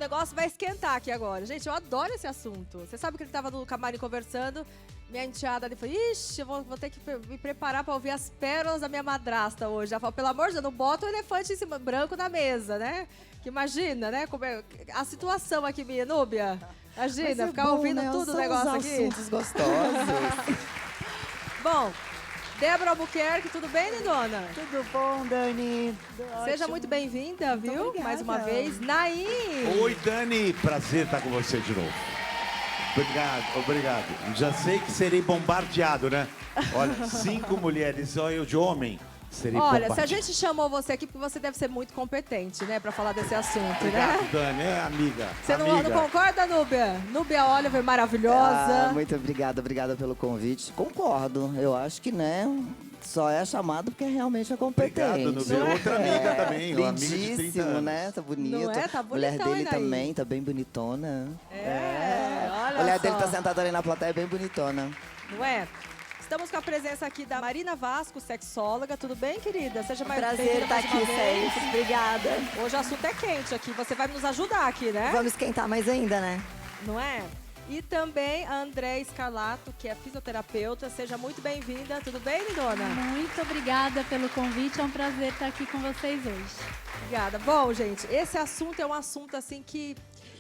negócio vai esquentar aqui agora. Gente, eu adoro esse assunto. Você sabe que ele tava no camarim conversando, minha enteada ali falou, ixi, eu vou ter que me preparar pra ouvir as pérolas da minha madrasta hoje. Ela falou, pelo amor de Deus, não bota o elefante em cima, branco na mesa, né? Que imagina, né? A situação aqui, minha Núbia. Imagina, ficar ouvindo tudo o negócio aqui. Assuntos gostosos. Bom, Débora Albuquerque, tudo bem, lindona? Tudo bom, Dani? Seja muito bem-vinda, viu? obrigada. Mais uma vez. Naim! Oi, Dani. Prazer estar com você de novo. Obrigado, obrigado. Já sei que serei bombardeado, né? Olha, 5 mulheres, só eu de homem. Serei Olha, bombardeado. se a gente chamou você aqui, porque você deve ser muito competente, né? Pra falar desse assunto, Obrigado, né? Dani. É amiga. Você não amiga. concorda, Núbia? Núbia Oliver, maravilhosa. Muito obrigada pelo convite. Concordo, eu acho que, né, só é chamado porque realmente é competente. Obrigado, Núbia. Outra amiga também, uma amiga de 30 lindíssimo, anos. né? Tá bonito. Não é? Tá A mulher bonitão, dele hein, Naí? também, tá bem bonitona. Olha A mulher só. dele tá sentada ali na plateia, bem bonitona. Não é? Estamos com a presença aqui da Marina Vasco, sexóloga. Tudo bem, querida? Seja mais Prazer bem-vinda estar mais uma aqui vez. sempre. Obrigada. Hoje o assunto é quente aqui. Você vai nos ajudar aqui, né? Vamos esquentar mais ainda, né? Não é? E também a André Escarlato, que é fisioterapeuta. Seja muito bem-vinda. Tudo bem, lindona? Muito obrigada pelo convite, é um prazer estar aqui com vocês hoje. Obrigada. Bom, gente, esse assunto é um assunto assim que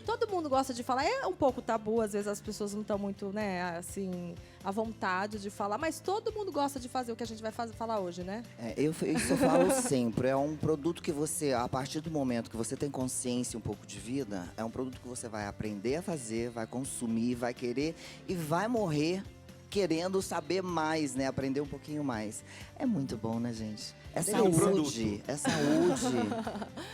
todo mundo gosta de falar. É um pouco tabu, às vezes as pessoas não estão muito, né, assim, à vontade de falar, mas todo mundo gosta de fazer o que a gente vai falar hoje, né? Isso eu falo sempre, é um produto que você, a partir do momento que você tem consciência um pouco de vida, é um produto que você vai aprender a fazer, vai consumir, vai querer e vai morrer querendo saber mais, né? Aprender um pouquinho mais. É muito bom, né, gente? É saúde, é saúde.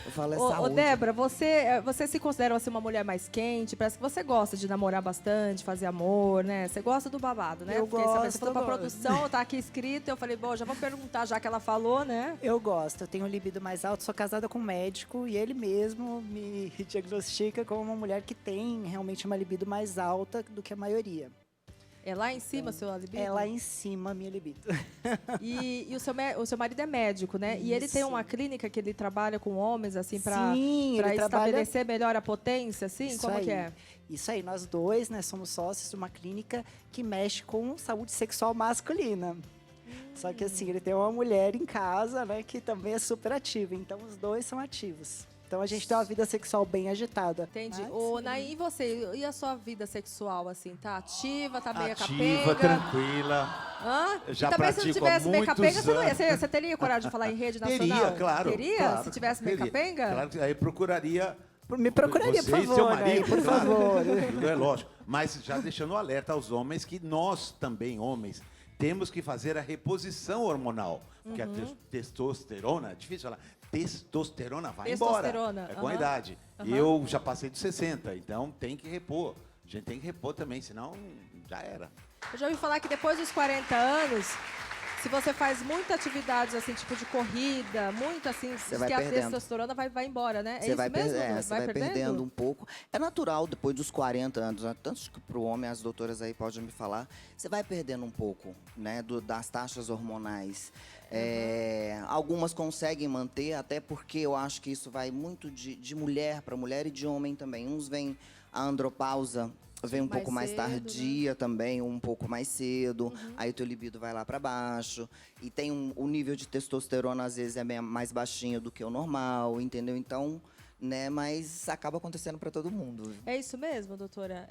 Eu falo, é saúde. Ô, Débora, você se considera assim, uma mulher mais quente? Parece que você gosta de namorar bastante, fazer amor, né? Você gosta do babado, né? Eu Porque você falou pra gosto. produção, tá aqui escrito. Eu falei, bom, já vou perguntar, já que ela falou, né? Eu gosto, eu tenho um libido mais alto, sou casada com um médico e ele mesmo me diagnostica como uma mulher que tem realmente uma libido mais alta do que a maioria. É lá em cima, seu libido? É lá em cima a minha libido. E o seu marido é médico, né? E ele tem Isso. uma clínica que ele trabalha com homens, assim, pra Sim, ele trabalha... estabelecer melhor a potência, assim? Isso Como aí. que é? Isso aí, nós dois, né, somos sócios de uma clínica que mexe com saúde sexual masculina. Só que assim, ele tem uma mulher em casa, né, que também é super ativa. Então, os dois são ativos. Então, a gente tem uma vida sexual bem agitada. Entendi. Mas, Ô, Naí, e você? E a sua vida sexual, assim? Tá ativa, tá meio Ativa, capenga? tranquila. Hã? Eu já e também se não pratico tivesse há meio capenga, muitos você, não ia, anos. você teria coragem de falar em rede nacional? Teria, claro. Teria? Claro, Se tivesse meio teria. capenga? Claro que aí procuraria... me procuraria, você por e seu favor, marido, né? Por claro. favor. É lógico. Mas já deixando o alerta aos homens que nós também, homens, temos que fazer a reposição hormonal. Porque a testosterona, difícil falar, testosterona vai Testosterona, embora. É com a aham. idade. Eu já passei dos 60, então tem que repor. A gente tem que repor também, senão já era. Eu já ouvi falar que depois dos 40 anos, se você faz muita atividade, assim, tipo de corrida, muito assim, diz vai que a perdendo. testosterona vai embora, né? É Você isso vai, mesmo? você vai perdendo um pouco. É natural, depois dos 40 anos, né? Tanto que para o homem, as doutoras aí podem me falar, você vai perdendo um pouco, né, das taxas hormonais. Algumas conseguem manter, até porque eu acho que isso vai muito de mulher para mulher e de homem também. Uns vêm a andropausa, vem um Mais pouco mais cedo, tardia também, um pouco mais cedo. Aí o teu libido vai lá para baixo. E tem o nível de testosterona, às vezes, é mais baixinho do que o normal, entendeu? Então, né, mas acaba acontecendo para todo mundo. É isso mesmo, doutora?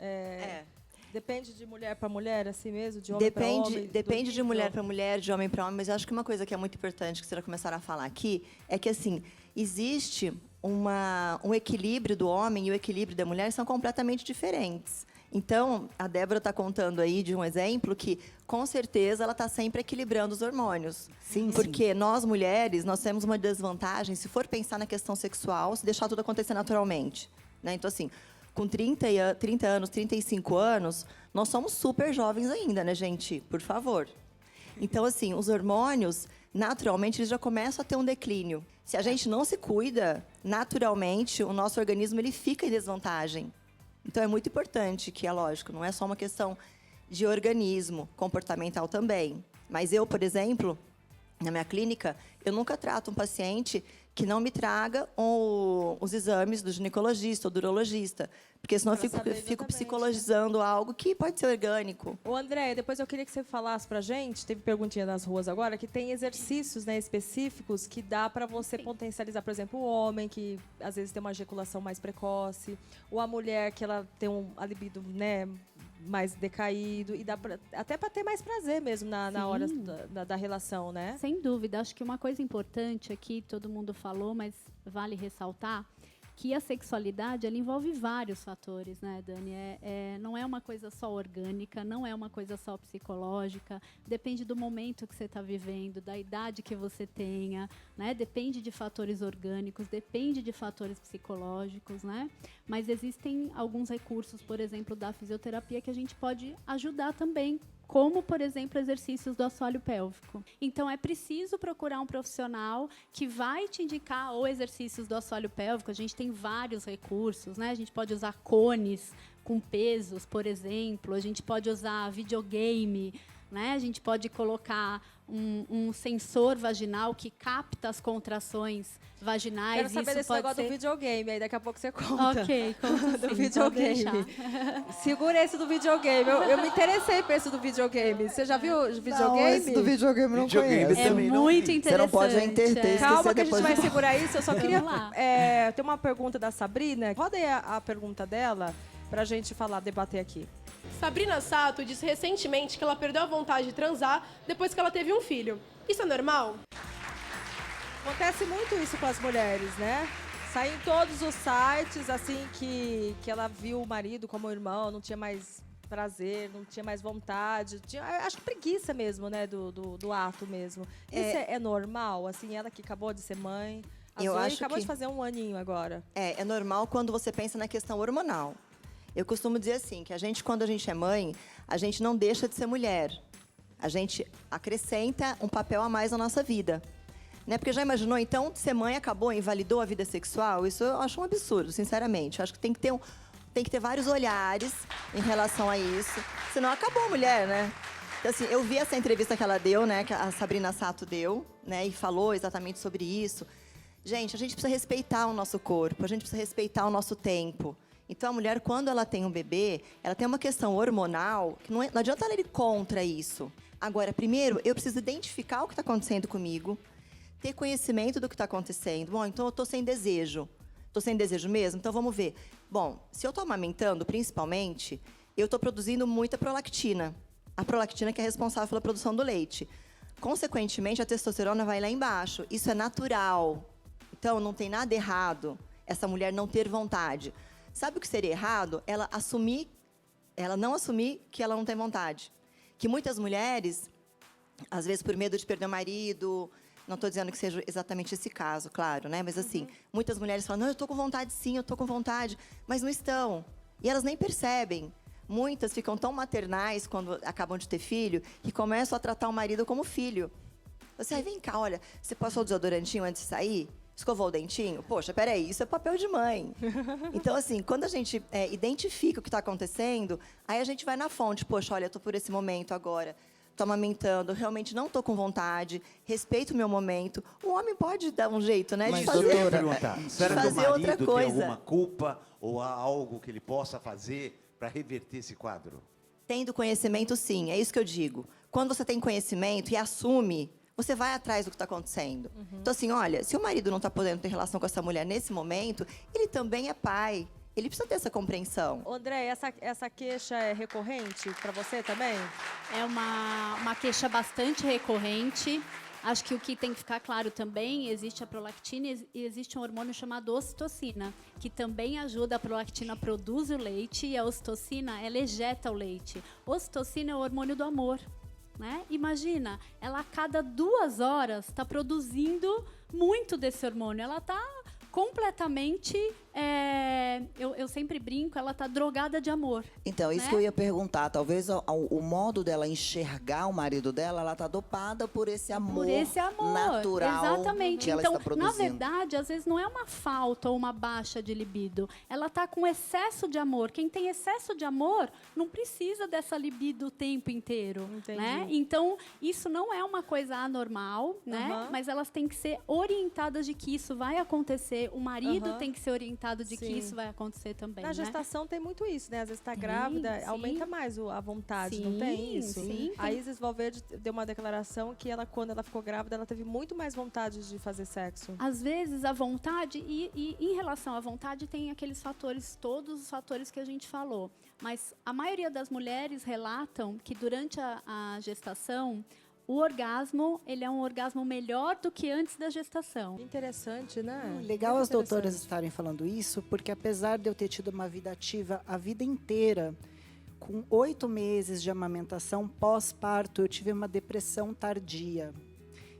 Depende de mulher para mulher, assim mesmo? De homem para homem? Depende de mulher para mulher, de homem para homem, mas eu acho que uma coisa que é muito importante que vocês já começaram a falar aqui é que, assim, existe um equilíbrio do homem e o equilíbrio da mulher são completamente diferentes. Então, a Débora está contando aí de um exemplo que, com certeza, ela está sempre equilibrando os hormônios. Sim, Porque nós, mulheres, nós temos uma desvantagem, se for pensar na questão sexual, se deixar tudo acontecer naturalmente, né? Então, assim, com 30 anos, 35 anos, nós somos super jovens ainda, né, gente? Por favor. Então, assim, os hormônios, naturalmente, eles já começam a ter um declínio. Se a gente não se cuida, naturalmente, o nosso organismo ele fica em desvantagem. Então, é muito importante que, é lógico, não é só uma questão de organismo, comportamental também. Mas eu, por exemplo, na minha clínica, eu nunca trato um paciente que não me traga os exames do ginecologista ou do urologista. Porque senão eu Pra fico, saber fico exatamente. psicologizando algo que pode ser orgânico. Ô, André, depois eu queria que você falasse pra gente, teve perguntinha nas ruas agora, que tem exercícios, né, específicos que dá pra você potencializar, por exemplo, o homem que às vezes tem uma ejaculação mais precoce, ou a mulher que ela tem a libido, né, mais decaído, e dá até pra ter mais prazer mesmo na hora da relação, né? Sem dúvida. Acho que uma coisa importante aqui, todo mundo falou, mas vale ressaltar, que a sexualidade ela envolve vários fatores, né, Dani? Não é uma coisa só orgânica, não é uma coisa só psicológica, depende do momento que você está vivendo, da idade que você tenha, né? Depende de fatores orgânicos, depende de fatores psicológicos, né? Mas existem alguns recursos, por exemplo, da fisioterapia que a gente pode ajudar também, como, por exemplo, exercícios do assoalho pélvico. Então, é preciso procurar um profissional que vai te indicar ou exercícios do assoalho pélvico. A gente tem vários recursos, né? A gente pode usar cones com pesos, por exemplo. A gente pode usar videogame, né? A gente pode colocar um sensor vaginal que capta as contrações vaginais. Quero saber Isso desse pode negócio ser... do videogame, aí daqui a pouco você conta. Ok, conto Do sim, videogame. pode deixar. Segura esse do videogame. Eu me interessei por esse do videogame. Você já viu o videogame? Não, esse do videogame eu não Videogame conheço. É também não muito vi. interessante. Você não pode enterter, Calma esquecer que a gente depois. vai segurar isso. Eu só queria... Vamos lá. Tem uma pergunta da Sabrina. Roda aí a pergunta dela pra gente falar, debater aqui. Sabrina Sato disse recentemente que ela perdeu a vontade de transar depois que ela teve um filho. Isso é normal? Acontece muito isso com as mulheres, né? Sai em todos os sites, assim, que ela viu o marido como irmão, não tinha mais prazer, não tinha mais vontade. Acho que preguiça mesmo, né? Do ato mesmo. Isso é normal? Assim, ela que acabou de ser mãe. A Eu Zoe acho acabou que- de fazer um aninho agora. É normal quando você pensa na questão hormonal. Eu costumo dizer assim, que quando a gente é mãe, a gente não deixa de ser mulher. A gente acrescenta um papel a mais na nossa vida. Né? Porque já imaginou, então, ser mãe acabou, invalidou a vida sexual? Isso eu acho um absurdo, sinceramente. Eu acho que tem que ter vários olhares em relação a isso. Senão acabou a mulher, né? Então, assim, eu vi essa entrevista que ela deu, né? Que a Sabrina Sato deu, né? E falou exatamente sobre isso. Gente, a gente precisa respeitar o nosso corpo, a gente precisa respeitar o nosso tempo. Então, a mulher, quando ela tem um bebê, ela tem uma questão hormonal que não adianta ela ir contra isso. Agora, primeiro, eu preciso identificar o que está acontecendo comigo, ter conhecimento do que está acontecendo. Bom, então eu estou sem desejo. Estou sem desejo mesmo? Então, vamos ver. Bom, se eu estou amamentando, principalmente, eu estou produzindo muita prolactina. A prolactina que é responsável pela produção do leite. Consequentemente, a testosterona vai lá embaixo. Isso é natural. Então, não tem nada errado essa mulher não ter vontade. Sabe o que seria errado? Ela não assumir que ela não tem vontade. Que muitas mulheres, às vezes por medo de perder o marido, não estou dizendo que seja exatamente esse caso, claro, né? Mas assim, muitas mulheres falam, não, eu estou com vontade sim, eu estou com vontade, mas não estão. E elas nem percebem. Muitas ficam tão maternais quando acabam de ter filho, que começam a tratar o marido como filho. Você, vem cá, olha, você passou o desodorantinho antes de sair? Escovou o dentinho? Poxa, peraí, isso é papel de mãe. Então, assim, quando a gente identifica o que está acontecendo, aí a gente vai na fonte. Poxa, olha, eu estou por esse momento agora. Estou amamentando, realmente não estou com vontade, respeito o meu momento. O homem pode dar um jeito, né? Mas de eu ia fazer, perguntar, será que o fazer outra marido tem coisa. alguma culpa ou há algo que ele possa fazer para reverter esse quadro? Tendo conhecimento, sim. É isso que eu digo. Quando você tem conhecimento e assume, você vai atrás do que está acontecendo. Então, assim, olha, se o marido não está podendo ter relação com essa mulher nesse momento, ele também é pai. Ele precisa ter essa compreensão. André, essa queixa é recorrente para você também? É uma queixa bastante recorrente. Acho que o que tem que ficar claro também, existe a prolactina e existe um hormônio chamado ocitocina, que também ajuda. A prolactina produz o leite e a ocitocina, ela ejeta o leite. Ocitocina é o hormônio do amor. Né? Imagina, ela a cada 2 horas está produzindo muito desse hormônio. Ela está completamente... sempre brinco, ela tá drogada de amor. Então, isso né? que eu ia perguntar. Talvez o modo dela enxergar o marido dela, ela tá dopada por esse amor, Por esse amor. natural Exatamente. que ela Então, está produzindo. na verdade, às vezes não é uma falta ou uma baixa de libido. Ela tá com excesso de amor. Quem tem excesso de amor não precisa dessa libido o tempo inteiro. Entendi. Né? Então, isso não é uma coisa anormal, né? Aham. Mas elas têm que ser orientadas de que isso vai acontecer. O marido Aham. tem que ser orientado de que Sim. isso vai acontecer também. Na né? gestação tem muito isso, né? Às vezes tá Tem, grávida, sim. aumenta mais a vontade, não tem Sim, isso? sim, A Isis Valverde deu uma declaração que ela, quando ela ficou grávida, ela teve muito mais vontade de fazer sexo. Às vezes a vontade, e em relação à vontade, tem aqueles fatores, todos os fatores que a gente falou. Mas a maioria das mulheres relatam que durante a gestação, o orgasmo, ele é um orgasmo melhor do que antes da gestação. Interessante, né? Legal Muito as doutoras interessante. estarem falando isso, porque apesar de eu ter tido uma vida ativa a vida inteira, com 8 meses de amamentação pós-parto, eu tive uma depressão tardia.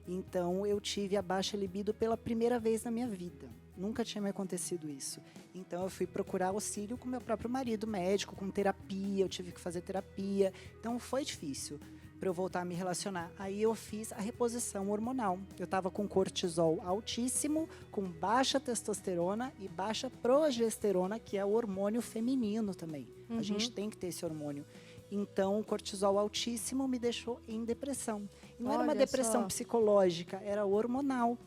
Então, eu tive a baixa libido pela primeira vez na minha vida. Nunca tinha me acontecido isso. Então, eu fui procurar auxílio com meu próprio marido, médico, com terapia. Eu tive que fazer terapia. Então, foi difícil para eu voltar a me relacionar. Aí, eu fiz a reposição hormonal. Eu estava com cortisol altíssimo, com baixa testosterona e baixa progesterona, que é o hormônio feminino também. A gente tem que ter esse hormônio. Então, o cortisol altíssimo me deixou em depressão. E não era uma Olha depressão só. psicológica, era hormonal.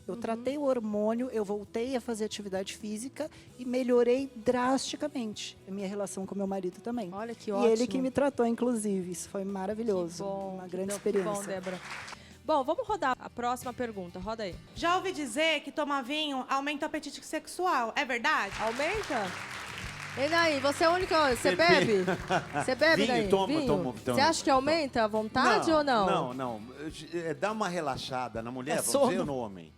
Eu tratei o hormônio, eu voltei a fazer atividade física e melhorei drasticamente a minha relação com meu marido também. Olha que E ótimo. ele que me tratou, inclusive. Isso foi maravilhoso. Que bom, Uma que grande bom, experiência. Que bom, Débora. Bom, vamos rodar a próxima pergunta. Roda aí. Já ouvi dizer que tomar vinho aumenta o apetite sexual. É verdade? Aumenta? E daí, você é o único. Você Bebe. bebe? Você bebe, Vinho, daí? tomo. Você acha que aumenta a vontade ou não? Não. Dá uma relaxada na mulher, É vamos dizer, sono. ou no homem?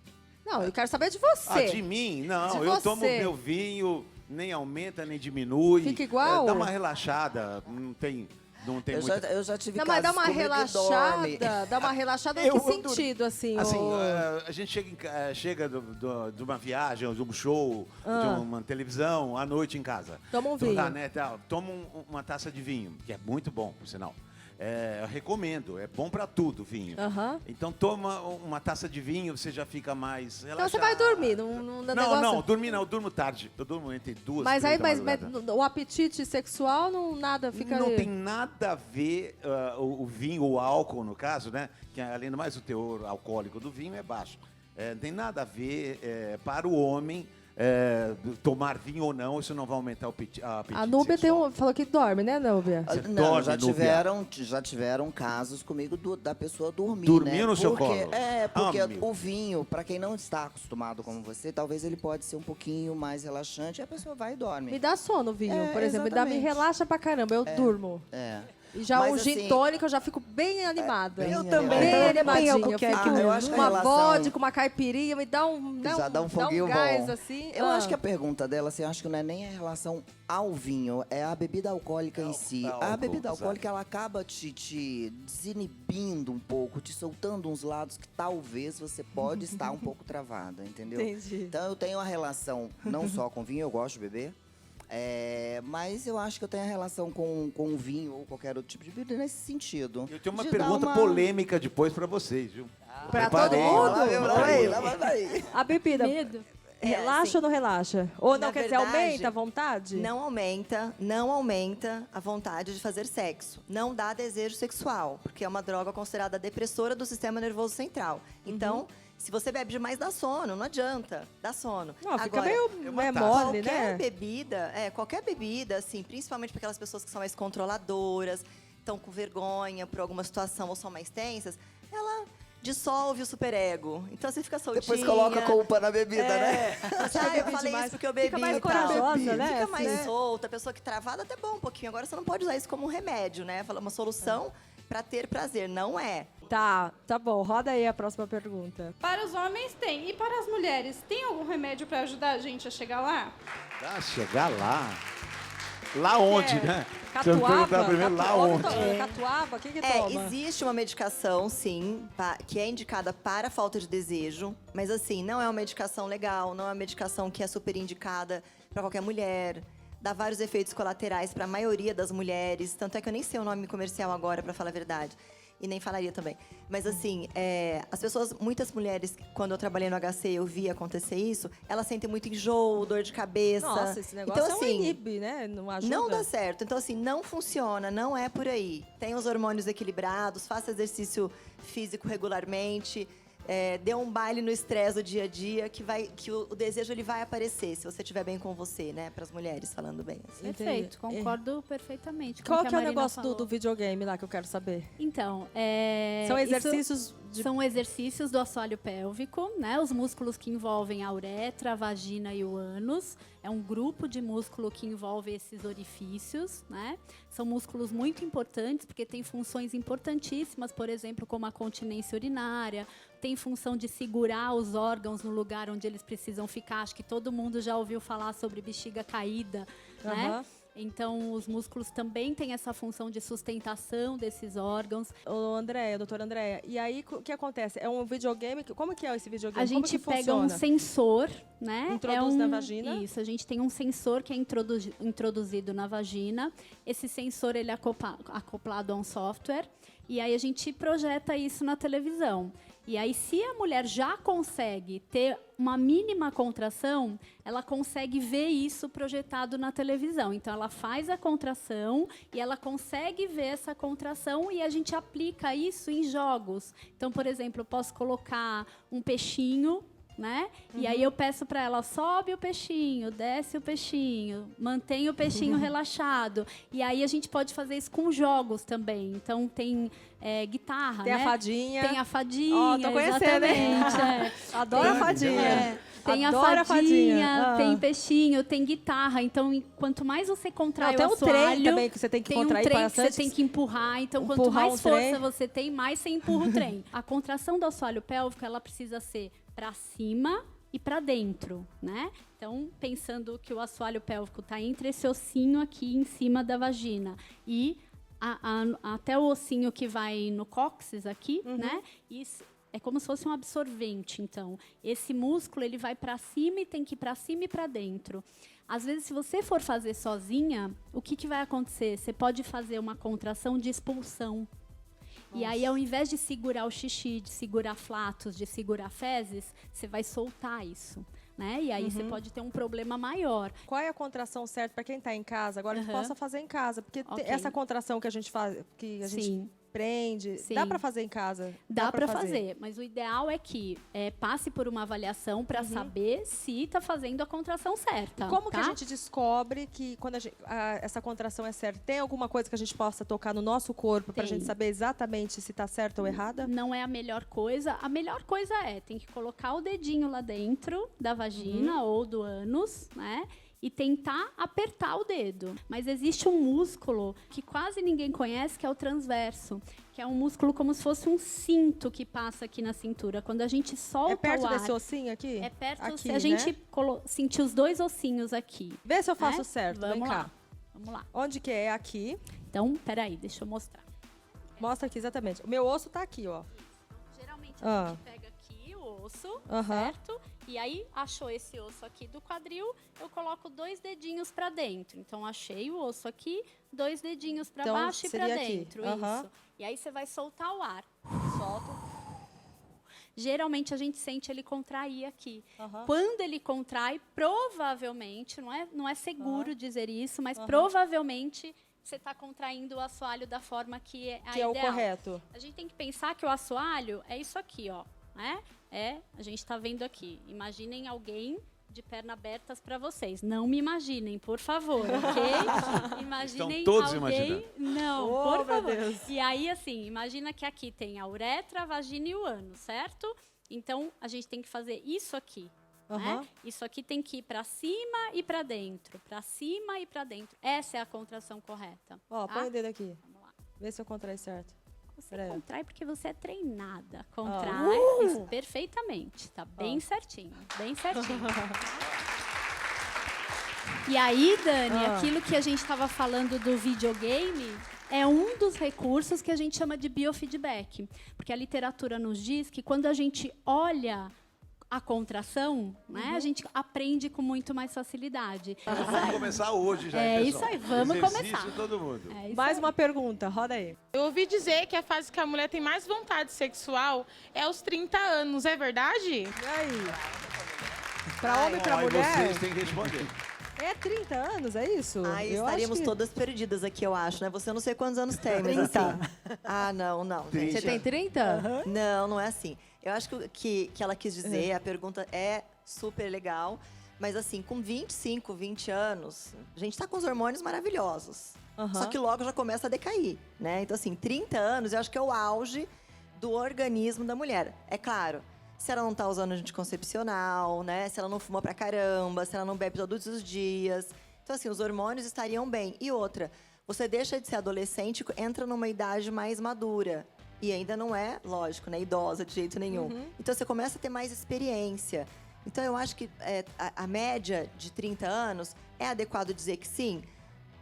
Não, eu quero saber de você. Ah, de mim? Não, De eu você. tomo meu vinho, nem aumenta, nem diminui. Fica igual? Dá uma relaxada, não tem muita... Eu já tive Não, mas dá casos uma comigo que dorme. relaxada. Dá uma relaxada em Eu que sentido, assim? Assim, ô? a gente chega de uma viagem, de um show, de uma televisão, à noite em casa. Toma um Então, vinho. tá, né, toma uma taça de vinho, que é muito bom, por sinal. Eu recomendo, é bom pra tudo vinho. Aham. Então toma uma taça de vinho, você já fica mais Então relaxado. você vai dormir, não dá negócio... Não, dormir não, eu durmo tarde. Eu durmo entre 2 Mas e 3 aí, da mas madrugada. o apetite sexual não nada fica... Não tem nada a ver o vinho, o álcool, no caso, né? Que além do mais, o teor alcoólico do vinho é baixo. Não tem nada a ver para o homem tomar vinho ou não, isso não vai aumentar o apetite A Núbia sexual. falou que dorme, né, Núbia? Você Não, dorme, já tiveram casos comigo da pessoa dormir, Dormir né? no seu Porque- colo? Porque Amigo. o vinho, para quem não está acostumado como você, talvez ele pode ser um pouquinho mais relaxante e a pessoa vai e dorme. Me dá sono o vinho, É, por exemplo. Me exatamente. relaxa pra caramba, eu durmo. É. E já Mas, um gin assim, tônico eu já fico bem animada. bem Eu também. Bem Então, animadinha. tem algo Eu que é fico que eu acho que a uma relação- vodka, uma caipirinha, me dá um... Já dá um foguinho gás, bom. assim. Eu acho que a pergunta dela, assim, eu acho que não é nem a relação ao vinho, é a bebida alcoólica em si. álcool, A bebida exato. alcoólica, ela acaba te desinibindo um pouco, te soltando uns lados que talvez você pode estar um pouco travada, entendeu? Entendi. Então eu tenho uma relação não só com vinho, eu gosto de beber, mas eu acho que eu tenho a relação com o vinho ou qualquer outro tipo de bebida nesse sentido. Eu tenho uma De pergunta dar uma- polêmica depois para vocês, viu? Pra Preparei. todo mundo? Lá vai daí. A bebida, Medo. relaxa assim, ou não relaxa? Ou não, na quer dizer, verdade, aumenta a vontade? Não aumenta a vontade de fazer sexo. Não dá desejo sexual, porque é uma droga considerada depressora do sistema nervoso central. Então, se você bebe demais, dá sono, não adianta, dá sono. Não, fica Agora, meio uma taça. mole, qualquer né? qualquer bebida, assim, principalmente para aquelas pessoas que são mais controladoras, estão com vergonha por alguma situação ou são mais tensas, ela dissolve o superego. Então você fica soltinha. Depois coloca a culpa na bebida, né? Eu falei demais. isso porque eu bebi Fica mais e tal. corajosa, né? Fica mais Assim. solta, a pessoa que travada até bom um pouquinho. Agora você não pode usar isso como um remédio, né? Uma solução para ter prazer, não é. Tá bom. Roda aí a próxima pergunta. Para os homens tem. E para as mulheres, tem algum remédio para ajudar a gente a chegar lá? Tá, chegar lá. Lá onde, né? Você me Catuaba? perguntar primeiro lá onde. Catuaba? O que toma? Existe uma medicação, sim, que é indicada para falta de desejo, mas assim, não é uma medicação legal, não é uma medicação que é super indicada para qualquer mulher. dá vários efeitos colaterais para a maioria das mulheres. Tanto é que eu nem sei o nome comercial agora, para falar a verdade. E nem falaria também. Mas, assim, as pessoas, muitas mulheres, quando eu trabalhei no HC, eu vi acontecer isso, elas sentem muito enjoo, dor de cabeça. Nossa, esse negócio então, assim, inibe, né? Não ajuda. não dá certo. Então, assim, não funciona, não é por aí. Tem os hormônios equilibrados, faça exercício físico regularmente. Dê um baile no estresse do dia a dia, que o desejo ele vai aparecer, se você estiver bem com você, né? Para as mulheres, falando bem. Assim. Perfeito, concordo perfeitamente com Qual o que é o Marina negócio falou. do videogame lá que eu quero saber? Então, São exercícios São exercícios do assoalho pélvico, né? Os músculos que envolvem a uretra, a vagina e o ânus. É um grupo de músculo que envolve esses orifícios, né? São músculos muito importantes, porque têm funções importantíssimas, por exemplo, como a continência urinária, tem função de segurar os órgãos no lugar onde eles precisam ficar. Acho que todo mundo já ouviu falar sobre bexiga caída, né? Então, os músculos também têm essa função de sustentação desses órgãos. Ô, Andréia, doutora Andréia, e aí o que acontece? É um videogame? Como que é esse videogame? A gente pega um sensor, né? Introduz na vagina? Isso, a gente tem um sensor que é introduzido na vagina. Esse sensor ele é acoplado a um software. E aí a gente projeta isso na televisão. E aí, se a mulher já consegue ter uma mínima contração, ela consegue ver isso projetado na televisão. Então, ela faz a contração e ela consegue ver essa contração e a gente aplica isso em jogos. Então, por exemplo, eu posso colocar um peixinho, né? E aí eu peço para ela, sobe o peixinho, desce o peixinho, mantém o peixinho relaxado. E aí a gente pode fazer isso com jogos também. Então tem guitarra, tem, né? A fadinha. Tem a fadinha. Ó, tô conhecendo, hein? Adoro a fadinha. Tem Adoro a fadinha, tem peixinho, tem guitarra. Então, quanto mais você contrai o assoalho... Tem um trem também que você tem que contrair tem um trem bastante. que você tem que empurrar. Então, quanto mais força você tem, mais você empurra o trem. A contração do assoalho pélvico, ela precisa ser para cima e para dentro, né? Então, pensando que o assoalho pélvico está entre esse ossinho aqui em cima da vagina e até o ossinho que vai no cóccix aqui, né? Isso é como se fosse um absorvente. Então, esse músculo ele vai para cima e tem que ir para cima e para dentro. Às vezes, se você for fazer sozinha, o que vai acontecer? Você pode fazer uma contração de expulsão. E aí, ao invés de segurar o xixi, de segurar flatos, de segurar fezes, você vai soltar isso, né? E aí você pode ter um problema maior. Qual é a contração certa para quem está em casa? Agora que possa fazer em casa, porque essa contração que a gente faz, que a gente prende, dá para fazer em casa? Dá para fazer, mas o ideal é que passe por uma avaliação para saber se está fazendo a contração certa. E como que a gente descobre que quando essa contração é certa? Tem alguma coisa que a gente possa tocar no nosso corpo para a gente saber exatamente se está certa ou errada? Não é a melhor coisa. A melhor coisa tem que colocar o dedinho lá dentro da vagina ou do ânus, né? E tentar apertar o dedo. Mas existe um músculo que quase ninguém conhece, que é o transverso. Que é um músculo como se fosse um cinto que passa aqui na cintura. Quando a gente solta o ar... É perto desse ossinho aqui? É perto, aqui, se a gente sentir os dois ossinhos aqui. Vê se eu faço certo, Vamos vem lá. cá. Vamos lá. Onde que é? Aqui. Então, peraí, deixa eu mostrar. Mostra aqui, exatamente. O meu osso tá aqui, ó. Geralmente a gente pega aqui o osso, certo? E aí, achou esse osso aqui do quadril, eu coloco 2 dedinhos para dentro. Então, achei o osso aqui, 2 dedinhos para baixo e para dentro. Isso. E aí, você vai soltar o ar. Solta. Geralmente, a gente sente ele contrair aqui. Quando ele contrai, provavelmente, não é seguro dizer isso, mas provavelmente... você está contraindo o assoalho da forma que é a ideal. Que é o correto. A gente tem que pensar que o assoalho é isso aqui, ó. Né? A gente está vendo aqui. Imaginem alguém de perna abertas para vocês. Não me imaginem, por favor, ok? Imaginem Estão todos alguém... imaginando. Não, por meu favor. Deus. E aí, assim, imagina que aqui tem a uretra, a vagina e o ânus, certo? Então, a gente tem que fazer isso aqui. Né? Isso aqui tem que ir para cima e para dentro. Para cima e para dentro. Essa é a contração correta. Ó, tá? põe o dedo aqui. Vamos lá. Vê se eu contrai certo. Você contrai porque você é treinada. Contrai isso perfeitamente. Tá bem certinho. Bem certinho. E aí, Dani, aquilo que a gente estava falando do videogame é um dos recursos que a gente chama de biofeedback. Porque a literatura nos diz que quando a gente olha a contração, né? A gente aprende com muito mais facilidade. Vamos começar hoje já, É pessoal. isso aí, vamos Exercício começar. todo mundo. É isso Mais aí. uma pergunta, roda aí. Eu ouvi dizer que a fase que a mulher tem mais vontade sexual é aos 30 anos, é verdade? E aí? Pra homem e pra Aí mulher? vocês têm que responder. É 30 anos, é isso? Aí Eu estaríamos acho que... todas perdidas aqui, eu acho, né? Você eu não sei quantos anos tem, mas 30. assim... Ah, não, gente. Você tem 30? Não, não é assim. Eu acho que ela quis dizer, a pergunta é super legal, mas assim, com 25, 20 anos, a gente tá com os hormônios maravilhosos. Só que logo já começa a decair, né? Então, assim, 30 anos, eu acho que é o auge do organismo da mulher. É claro, se ela não tá usando anticoncepcional, né? Se ela não fuma pra caramba, se ela não bebe todos os dias. Então, assim, os hormônios estariam bem. E outra, você deixa de ser adolescente, entra numa idade mais madura. E ainda não é, lógico, né, idosa de jeito nenhum. Então, você começa a ter mais experiência. Então, eu acho que a média de 30 anos, é adequado dizer que sim?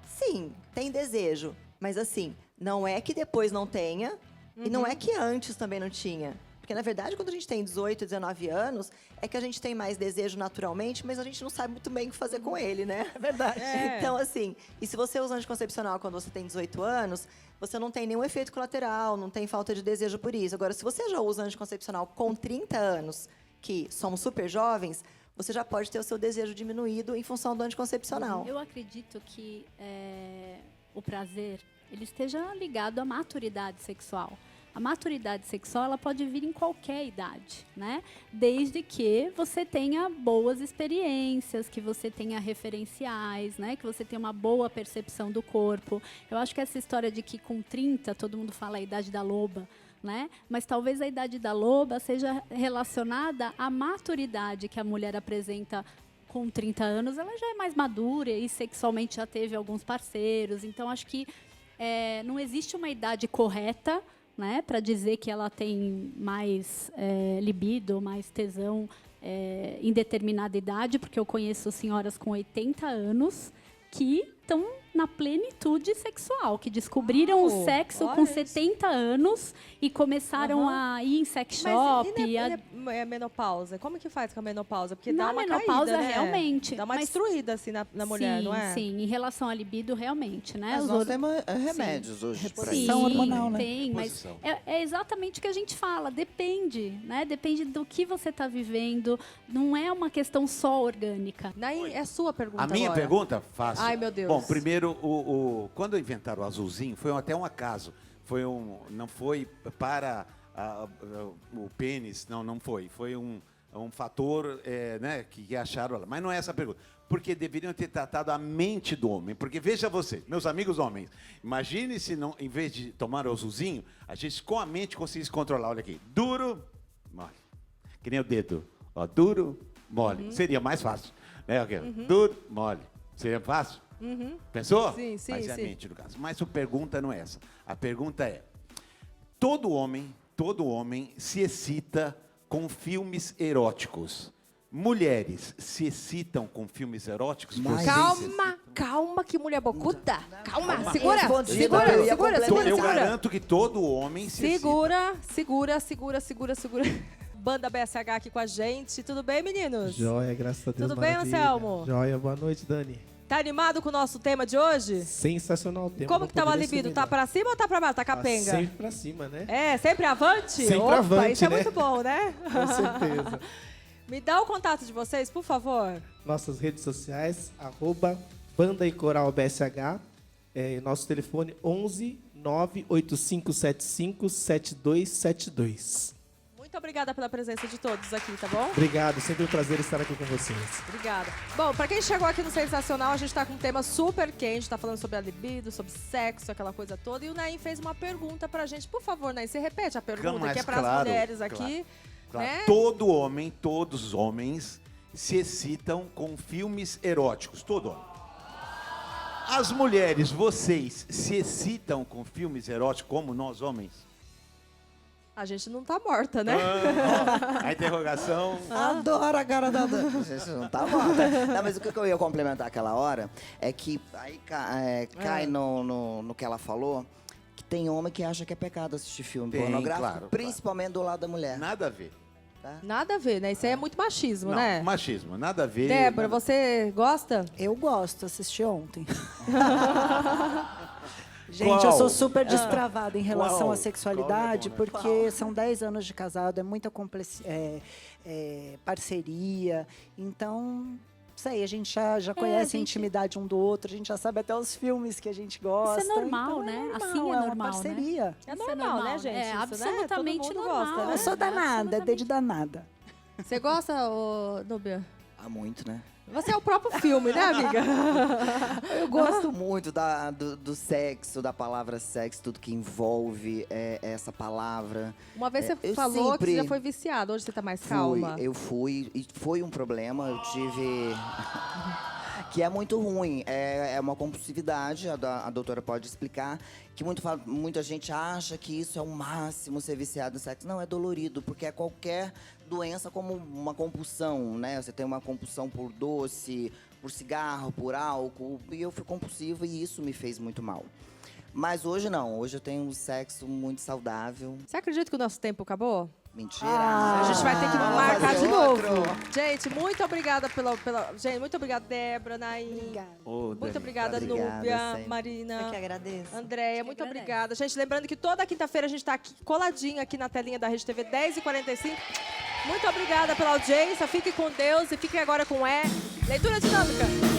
Sim, tem desejo. Mas, assim, não é que depois não tenha, e não é que antes também não tinha. Porque, na verdade, quando a gente tem 18, 19 anos, é que a gente tem mais desejo naturalmente, mas a gente não sabe muito bem o que fazer com ele, né? É verdade. Então, assim, e se você usa anticoncepcional quando você tem 18 anos, você não tem nenhum efeito colateral, não tem falta de desejo por isso. Agora, se você já usa anticoncepcional com 30 anos, que somos super jovens, você já pode ter o seu desejo diminuído em função do anticoncepcional. Eu acredito que o prazer ele esteja ligado à maturidade sexual. A maturidade sexual ela pode vir em qualquer idade, né? Desde que você tenha boas experiências, que você tenha referenciais, né? Que você tenha uma boa percepção do corpo. Eu acho que essa história de que com 30 todo mundo fala a idade da loba, né? Mas talvez a idade da loba seja relacionada à maturidade que a mulher apresenta com 30 anos. Ela já é mais madura e sexualmente já teve alguns parceiros. Então, acho que não existe uma idade correta, né, para dizer que ela tem mais libido, mais tesão em determinada idade, porque eu conheço senhoras com 80 anos que estão na plenitude sexual, que descobriram o sexo com 70 anos e começaram a ir em sex shop. Mas e a menopausa? Como que faz com a menopausa? Porque Na dá uma menopausa, caída, né? realmente. Dá uma Mas- destruída, assim, na mulher, sim, não é? Sim, em relação à libido, realmente, né? Mas Os nós hor- temos remédios hoje pra Sim, isso. hormonal, né? tem, mas Posição. é exatamente o que a gente fala, depende, né? Depende do que você está vivendo, não é uma questão só orgânica. Daí é sua pergunta A minha agora. pergunta? Fácil. Ai, meu Deus. Bom, primeiro, quando inventaram o azulzinho, foi até um acaso. Não foi para o pênis, não foi. Foi um fator né, que acharam lá. Mas não é essa a pergunta. Porque deveriam ter tratado a mente do homem. Porque veja você, meus amigos homens, imagine se não, em vez de tomar o azulzinho, a gente com a mente conseguisse controlar. Olha aqui, duro, mole. Que nem o dedo. Ó, duro, mole. Seria mais fácil. Né? Duro, mole. Seria fácil? Pensou? Sim, sim, Mas é a sim. mente, no caso. Mas a pergunta não é essa. A pergunta é: todo homem se excita com filmes eróticos. Mulheres se excitam com filmes eróticos? Mas- Vocês Calma, que mulher bocuda. Calma, Calma. segura, Respondido, segura, eu ia segura, complementar. segura, Eu segura. garanto que todo homem se excita. Segura. Banda BSH aqui com a gente. Tudo bem, meninos? Joia, graças a Deus. Tudo bem, maravilha. Anselmo? Joia, boa noite, Dani. Tá animado com o nosso tema de hoje? Sensacional o tema. Como não que tá uma poderia ser libido? Tá melhor. pra cima ou tá pra baixo? Tá Tá capenga? sempre pra cima, né? É, sempre avante? Sempre Opa, avante, isso é né? muito bom, né? Com certeza. Me dá o contato de vocês, por favor. Nossas redes sociais, @Banda e Coral BSH. Nosso telefone 11 98575 7272. Muito obrigada pela presença de todos aqui, tá bom? Obrigado, sempre um prazer estar aqui com vocês. Obrigada. Bom, pra quem chegou aqui no Sensacional, a gente tá com um tema super quente, tá falando sobre a libido, sobre sexo, aquela coisa toda. E o Naim fez uma pergunta pra gente. Por favor, Naim, você repete a pergunta, Mas que é pras claro, mulheres aqui. Claro. Né? Todos os homens se excitam com filmes eróticos. Todo homem. As mulheres, vocês se excitam com filmes eróticos como nós homens? A gente não tá morta, né? A interrogação. Adoro a cara da Dani. Gente, não tá morta. Não, mas o que eu ia complementar aquela hora é que aí cai no que ela falou, que tem homem que acha que é pecado assistir filme Tem, pornográfico, claro, principalmente do lado da mulher. Nada a ver. Tá? Nada a ver, né? Isso aí é muito machismo, Não, né? machismo, nada a ver. Débora, nada- você gosta? Eu gosto, assisti ontem. Gente, Qual? eu sou super destravada em relação Qual? à sexualidade, Qual, Débora? porque são 10 anos de casado, é muita parceria. Então, sei, a gente já conhece a intimidade um do outro, a gente já sabe até os filmes que a gente gosta. Isso é normal, então né? normal, Assim é uma normal, parceria. né? É Isso normal, né, gente? É Isso, né? absolutamente Todo mundo normal. gosta, né? Eu sou danada, é de danada. Você gosta, ô, Núbia? Há muito, né? Você é o próprio filme, né, amiga? Eu gosto muito do sexo, da palavra sexo, tudo que envolve essa palavra. Uma vez você Eu falou que sempre você já foi viciado, hoje você tá mais fui, calma. eu fui, e foi um problema, eu tive... que é muito ruim, é uma compulsividade, a doutora pode explicar, que muita gente acha que isso é o máximo, ser viciado em sexo. Não, é dolorido, porque é qualquer doença como uma compulsão, né? Você tem uma compulsão por doce, por cigarro, por álcool, e eu fui compulsiva e isso me fez muito mal. Mas hoje não, hoje eu tenho um sexo muito saudável. Você acredita que o nosso tempo acabou? Mentira. A gente vai ter que Vamos marcar fazer de novo. outro. Gente, muito obrigada Gente, muito obrigada, Débora, Naim. Obrigada. Ô, Muito Dani, obrigada, obrigada, Núbia, sempre. Marina. Eu que agradeço. Andréia, muito obrigada. Gente, lembrando que toda quinta-feira a gente está aqui coladinho aqui na telinha da Rede TV 10h45. Muito obrigada pela audiência. Fique com Deus e fique agora com Leitura Dinâmica.